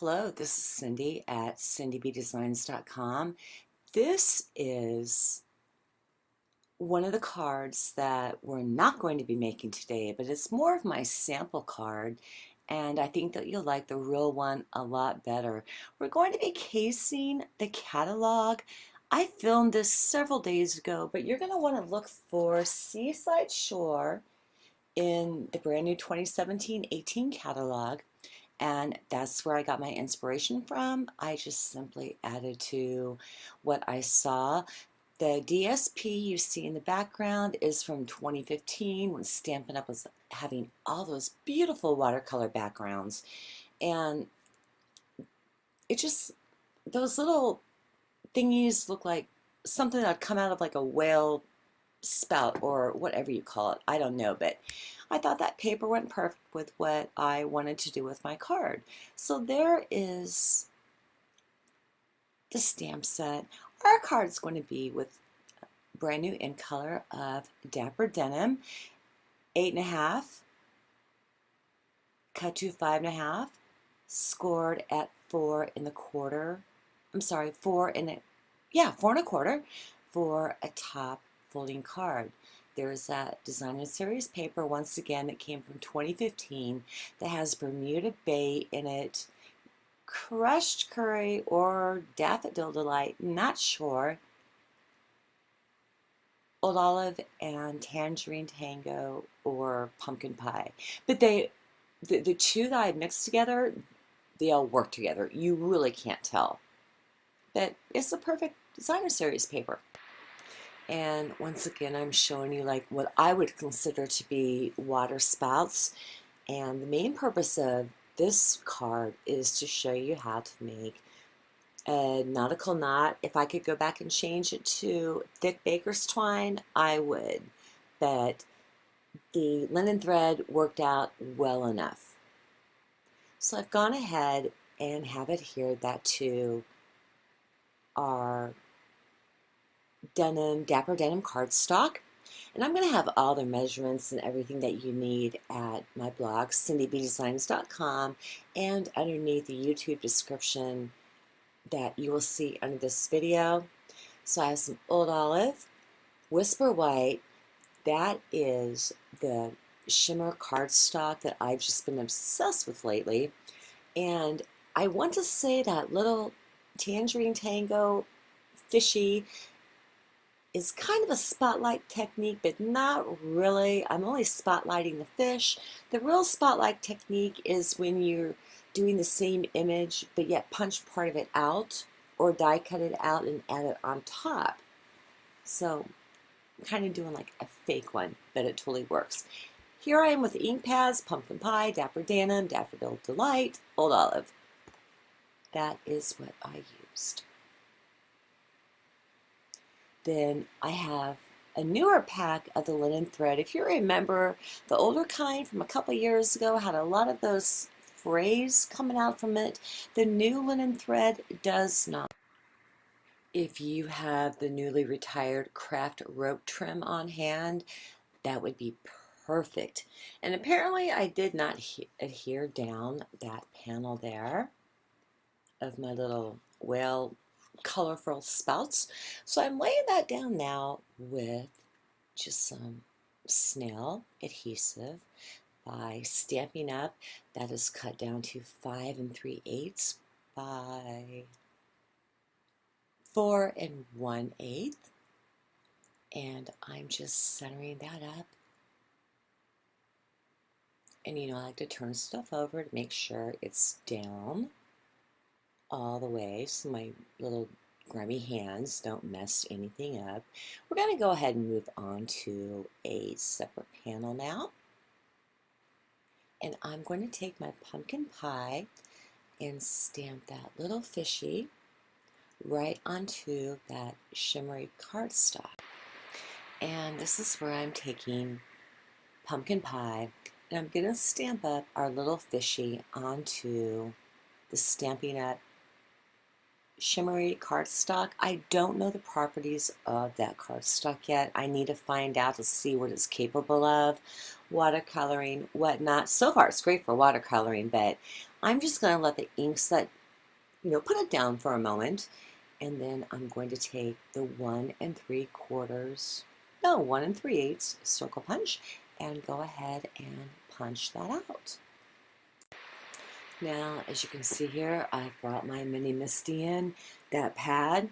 Hello, this is Cindy at cindybdesigns.com. This is one of the cards that we're not going to be making today, but it's more of my sample card, and I think that you'll like the real one a lot better. We're going to be casing the catalog. I filmed this several days ago, but you're going to want to look for Seaside Shore in the brand new 2017-18 catalog. And that's where I got my inspiration from. I just simply added to what I saw. The DSP you see in the background is from 2015 when Stampin' Up! Was having all those beautiful watercolor backgrounds. And it just, those little thingies look like something that would come out of like a whale spout or whatever you call it. I don't know, but I thought that paper went perfect with what I wanted to do with my card. So there is the stamp set. Our card is going to be with brand new in color of Dapper Denim, 8.5, cut to 5.5, scored at 4.25. I'm sorry, 4.25 for a top folding card. There's that designer series paper, once again, that came from 2015 that has Bermuda Bay in it, crushed curry or daffodil delight, not sure, old olive and tangerine tango or pumpkin pie. But the two that I mixed together, they all work together. You really can't tell. But it's the perfect designer series paper. And once again, I'm showing you like what I would consider to be water spouts. And the main purpose of this card is to show you how to make a nautical knot. If I could go back and change it to thick baker's twine, I would. But the linen thread worked out well enough. So I've gone ahead and have adhered that to our Dapper Denim cardstock. And I'm going to have all the measurements and everything that you need at my blog, cindybdesigns.com, and underneath the YouTube description that you will see under this video. So I have some Old Olive, Whisper White. That is the shimmer cardstock that I've just been obsessed with lately. And I want to say that little Tangerine Tango fishy is kind of a spotlight technique, but not really. I'm only spotlighting the fish. The real spotlight technique is when you're doing the same image, but yet punch part of it out or die cut it out and add it on top. So I'm kind of doing like a fake one, but it totally works. Here I am with ink pads, pumpkin pie, Dapper Denim, Daffodil Delight, Old Olive. That is what I used. Then I have a newer pack of the linen thread. If you remember, the older kind from a couple years ago had a lot of those frays coming out from it. The new linen thread does not. If you have the newly retired craft rope trim on hand, that would be perfect. And apparently I did not adhere down that panel there of my little whale colorful spouts. So I'm laying that down now with just some snail adhesive by Stampin' Up. That is cut down to 5 3/8 by 4 1/8. And I'm just centering that up. And you know, I like to turn stuff over to make sure it's down all the way so my little grubby hands don't mess anything up. We're going to go ahead and move on to a separate panel now. And I'm going to take my pumpkin pie and stamp that little fishy right onto that shimmery cardstock. And this is where I'm taking pumpkin pie and I'm going to stamp up our little fishy onto the Stampin' Up! shimmery cardstock. I don't know the properties of that cardstock yet. I need to find out to see what it's capable of. Watercoloring, whatnot. So far, it's great for watercoloring, but I'm just going to let the ink set, put it down for a moment. And then I'm going to take the 1 3/4, no, 1 3/8 circle punch and go ahead and punch that out. Now, as you can see here, I've brought my mini Misty in. That pad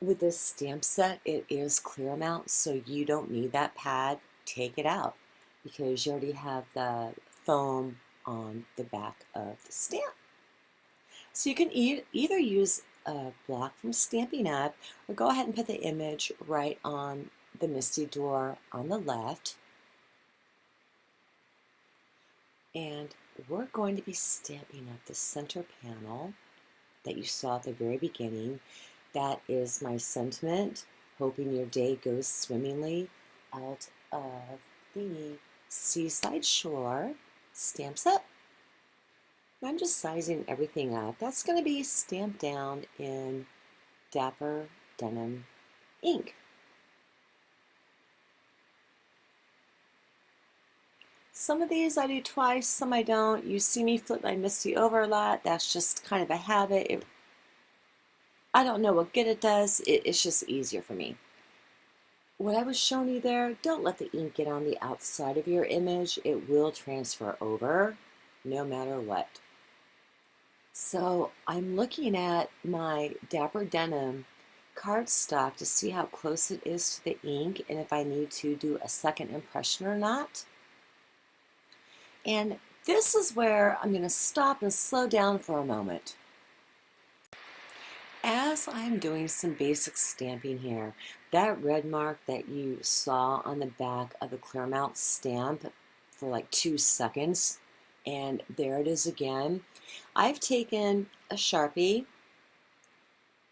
with this stamp set, it is clear amount, so you don't need that pad. Take it out because you already have the foam on the back of the stamp. So you can either use a block from Stampin' Up or go ahead and put the image right on the Misty door on the left. And we're going to be stamping up the center panel that you saw at the very beginning. That is my sentiment, hoping your day goes swimmingly, out of the Seaside Shore Stamps Up. I'm just sizing everything up. That's going to be stamped down in Dapper Denim ink. Some of these I do twice, some I don't. You see me flip my Misty over a lot. That's just kind of a habit. I don't know what good it does. It's just easier for me. What I was showing you there, don't let the ink get on the outside of your image. It will transfer over no matter what. So I'm looking at my Dapper Denim cardstock to see how close it is to the ink and if I need to do a second impression or not. And this is where I'm going to stop and slow down for a moment. As I'm doing some basic stamping here, that red mark that you saw on the back of the Claremont stamp for like 2 seconds, and there it is again. I've taken a Sharpie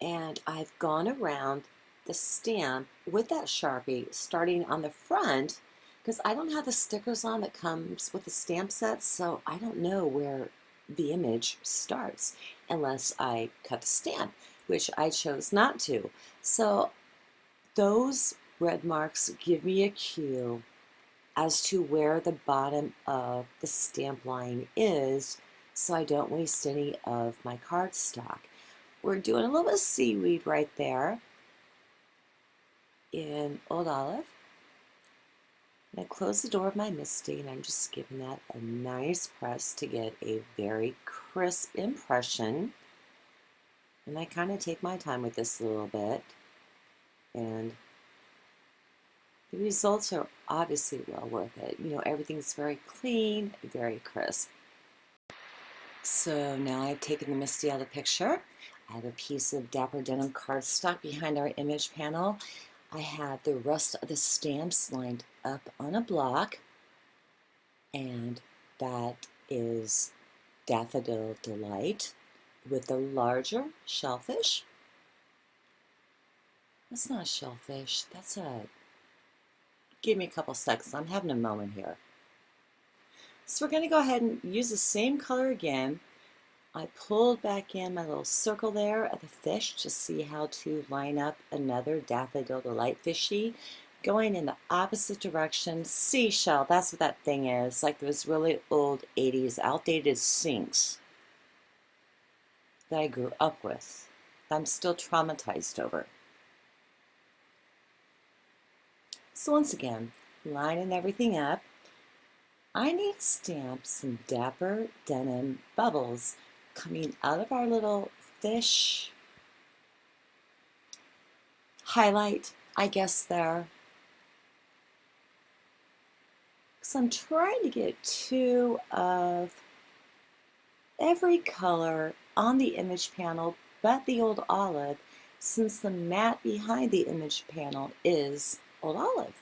and I've gone around the stamp with that Sharpie starting on the front because I don't have the stickers on that comes with the stamp set, so I don't know where the image starts unless I cut the stamp, which I chose not to. So those red marks give me a cue as to where the bottom of the stamp line is so I don't waste any of my cardstock. We're doing a little bit of seaweed right there in Old Olive. And I close the door of my Misty and I'm just giving that a nice press to get a very crisp impression. And I kind of take my time with this a little bit. And the results are obviously well worth it. Everything's very clean, very crisp. So now I've taken the Misty out of the picture. I have a piece of Dapper Denim cardstock behind our image panel. I have the rest of the stamps lined up on a block, and that is Daffodil Delight with the larger shellfish. That's not a shellfish, that's a... Give me a couple seconds, I'm having a moment here. So we're going to go ahead and use the same color again. I pulled back in my little circle there of the fish to see how to line up another Daffodil Delight fishy, going in the opposite direction. Seashell, that's what that thing is, like those really old 80s outdated sinks that I grew up with. I'm still traumatized over. So once again, lining everything up. I need to stamp some Dapper Denim bubbles coming out of our little fish highlight, I guess, there. So I'm trying to get 2 of every color on the image panel but the Old Olive, since the matte behind the image panel is Old Olive.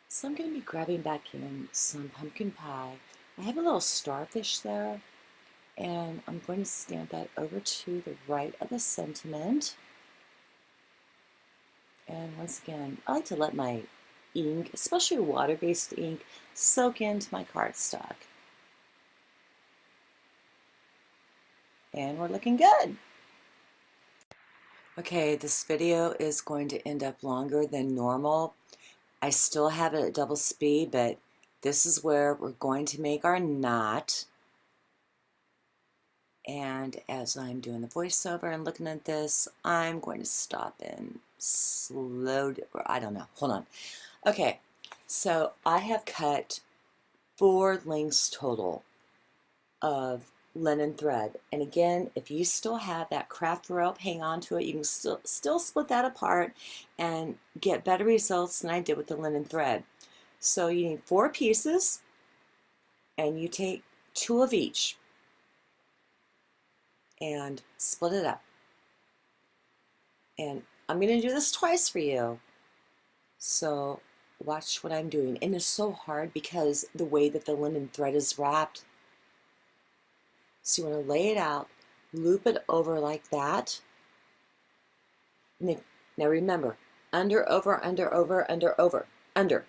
So I'm going to be grabbing back in some pumpkin pie. I have a little starfish there, and I'm going to stamp that over to the right of the sentiment. And once again, I like to let my ink, especially water-based ink, soak into my cardstock. And we're looking good. Okay, this video is going to end up longer than normal. I still have it at double speed, but this is where we're going to make our knot. And as I'm doing the voiceover and looking at this, I'm going to stop and slow, or I don't know, hold on. Okay, so I have cut 4 lengths total of linen thread. And again, if you still have that craft rope, hang on to it. You can still split that apart and get better results than I did with the linen thread. So you need 4 pieces, and you take 2 of each and split it up. And I'm going to do this twice for you. So watch what I'm doing. And it's so hard because the way that the linen thread is wrapped. So you want to lay it out, loop it over like that. And then, now remember, under, over, under, over, under, over, under.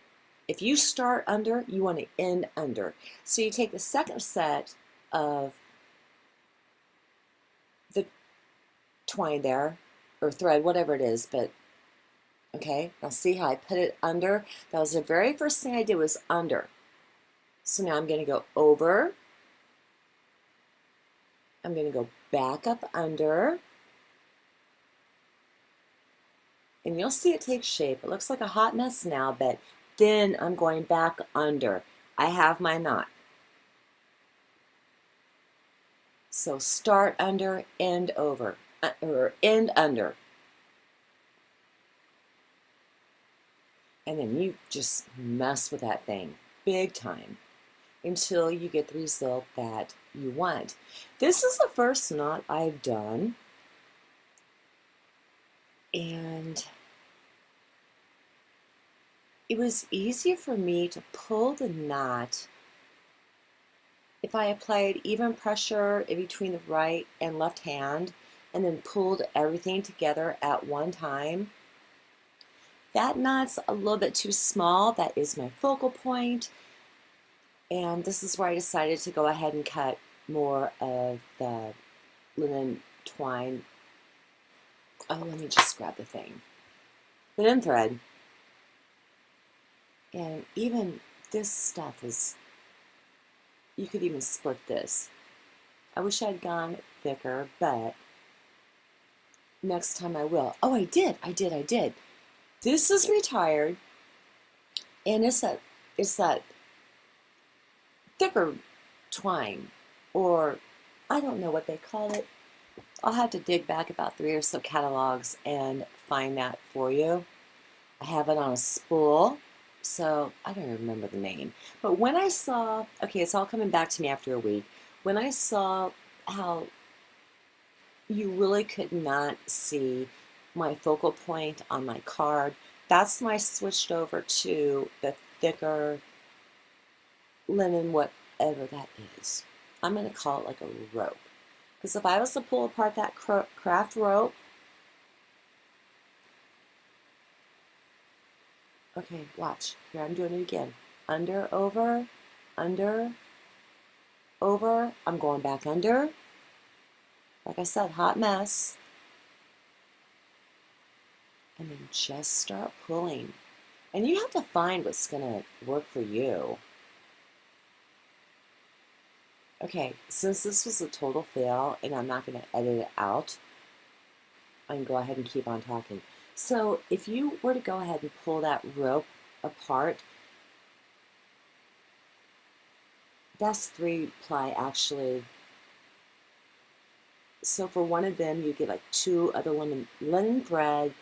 If you start under, you want to end under. So you take the second set of the twine there, or thread, whatever it is, but okay, now see how I put it under? That was the very first thing I did, was under. So now I'm going to go over. I'm going to go back up under. And you'll see it take shape. It looks like a hot mess now, but then I'm going back under. I have my knot. So start under, end over, or end under. And then you just mess with that thing big time until you get the result that you want. This is the first knot I've done, and it was easier for me to pull the knot if I applied even pressure in between the right and left hand and then pulled everything together at one time. That knot's a little bit too small. That is my focal point. And this is where I decided to go ahead and cut more of the linen twine. Oh, let me just grab the thing. Linen thread. And even this stuff is, you could even split this. I wish I'd gone thicker, but next time I will. Oh, I did. This is retired, and it's that thicker twine, or I don't know what they call it. I'll have to dig back about 3 or so catalogs and find that for you. I have it on a spool, so I don't remember the name. But when I saw, okay, it's all coming back to me after a week. When I saw how you really could not see my focal point on my card, that's when I switched over to the thicker linen, whatever that is. I'm going to call it like a rope. Because if I was to pull apart that craft rope, okay, watch. Here, I'm doing it again. Under, over, under, over. I'm going back under. Like I said, hot mess. And then just start pulling. And you have to find what's going to work for you. Okay, since this was a total fail and I'm not going to edit it out, I can go ahead and keep on talking. So if you were to go ahead and pull that rope apart, that's 3-ply actually. So for one of them, you get like 2 of the linen thread,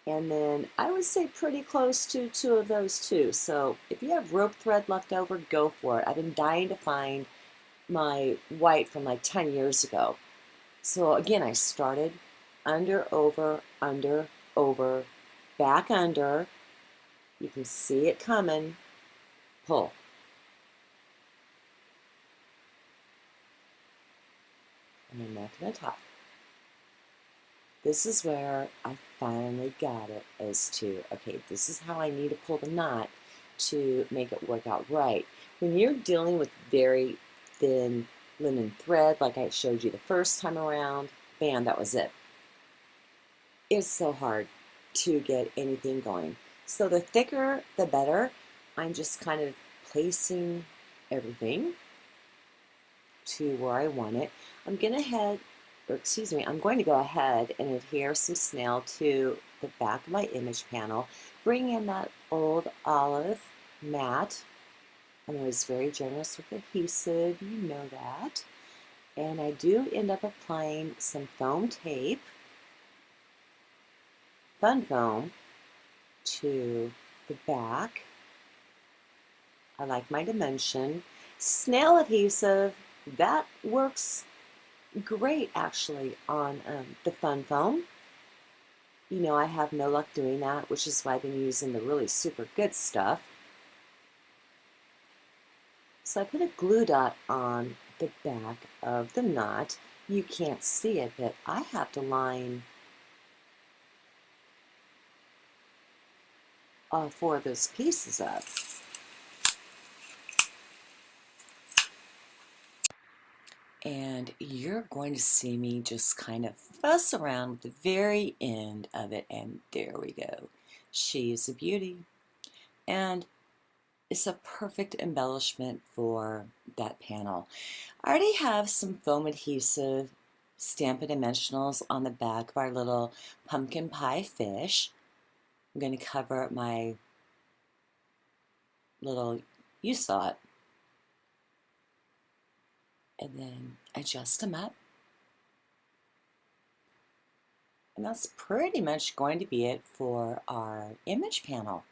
and then I would say pretty close to 2 of those too. So if you have rope thread left over, go for it. I've been dying to find my white from like 10 years ago. So again, I started under, over, back under. You can see it coming. Pull. And then back to the top. This is where I finally got it as to, okay, this is how I need to pull the knot to make it work out right. When you're dealing with very thin linen thread like I showed you the first time around. Bam, that was it. It's so hard to get anything going. So the thicker, the better. I'm just kind of placing everything to where I want it. I'm going to go ahead and adhere some snail to the back of my image panel. Bring in that old olive mat. I'm always very generous with adhesive, you know that. And I do end up applying some foam tape, fun foam, to the back. I like my dimension. Snail adhesive, that works great actually on the fun foam. You know, I have no luck doing that, which is why I've been using the really super good stuff. So I put a glue dot on the back of the knot. You can't see it, but I have to line all four of those pieces up. And you're going to see me just kind of fuss around with the very end of it, and there we go. She's a beauty. And it's a perfect embellishment for that panel. I already have some foam adhesive Stampin' Dimensionals on the back of our little pumpkin pie fish. I'm going to cover up my little, you saw it, and then adjust them up. And that's pretty much going to be it for our image panel.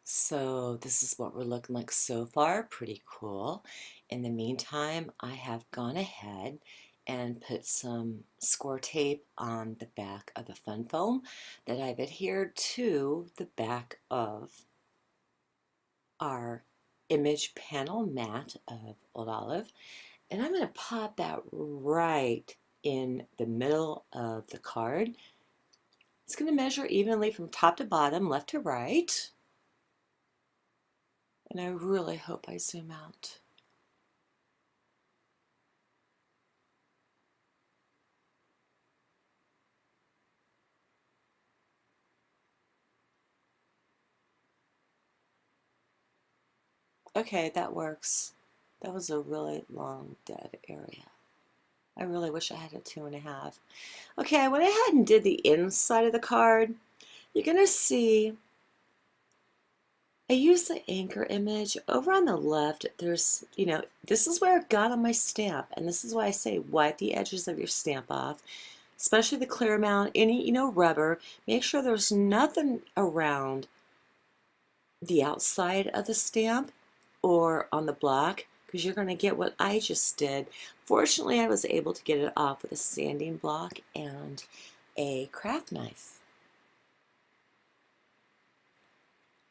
So this is what we're looking like so far. Pretty cool. In the meantime, I have gone ahead and put some score tape on the back of the fun foam that I've adhered to the back of our image panel mat of Old Olive. And I'm going to pop that right in the middle of the card. It's going to measure evenly from top to bottom, left to right. And I really hope I zoom out. Okay, that works. That was a really long dead area. I really wish I had a 2.5. Okay, I went ahead and did the inside of the card. You're going to see I used the anchor image. Over on the left, there's, this is where it got on my stamp. And this is why I say wipe the edges of your stamp off, especially the clear amount, any, rubber. Make sure there's nothing around the outside of the stamp or on the block, because you're going to get what I just did. Fortunately, I was able to get it off with a sanding block and a craft knife.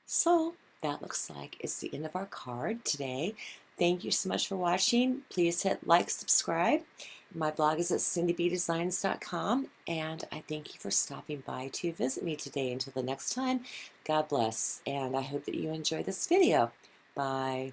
So that looks like it's the end of our card today. Thank you so much for watching. Please hit like, subscribe. My blog is at cindybdesigns.com, and I thank you for stopping by to visit me today. Until the next time, God bless, and I hope that you enjoy this video. Bye.